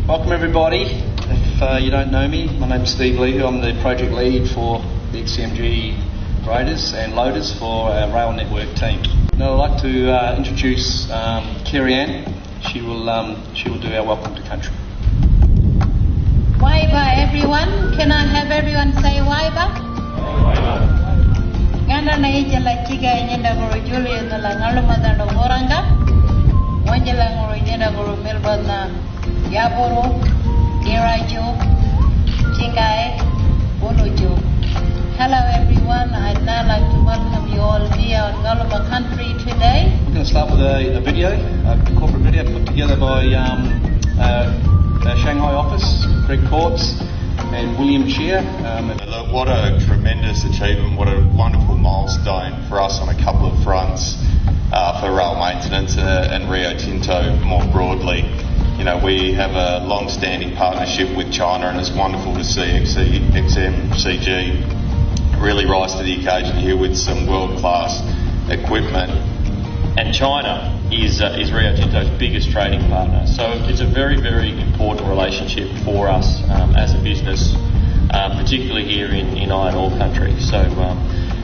Welcome everybody. If you don't know me, my name's Steve Lee. I'm the project lead for the XCMG Graders and Loaders for our rail network team. Now I'd like to introduce Karratha. She will do our welcome to country. Waiba everyone. Can I have everyone say Waiba? Ngana na ijala chiga nyenda guru Julia na la ngalumada no moranga. Wanjala guru nyenda guru Melbourne na Yaboro, Irajo, Chingae, Bonojo. Hello everyone. I'd now like to welcome you all here on Ngaluma country today. We're going to start with a video, a corporate video put together by our Shanghai office, Greg Courts and William Shear. What a tremendous achievement, what a wonderful milestone for us on a couple of fronts for rail maintenance and Rio Tinto more broadly. You know, we have a long-standing partnership with China, and it's wonderful to see XCMG really rise to the occasion here with some world-class equipment. And China is Rio Tinto's biggest trading partner, so it's a very, very important relationship for us as a business, particularly here in iron ore country. So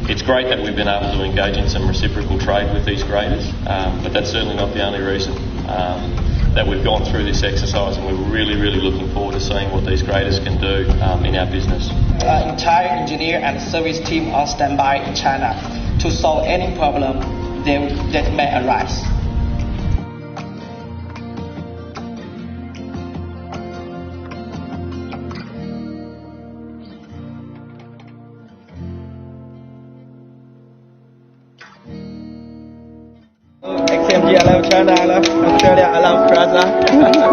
it's great that we've been able to engage in some reciprocal trade with these graders, but that's certainly not the only reason that we've gone through this exercise, and we're really, really looking forward to seeing what these graders can do in our business. Entire engineer and service team are standby in China to solve any problem that may arise. XCMG, I love China, I love Australia, I love Karratha.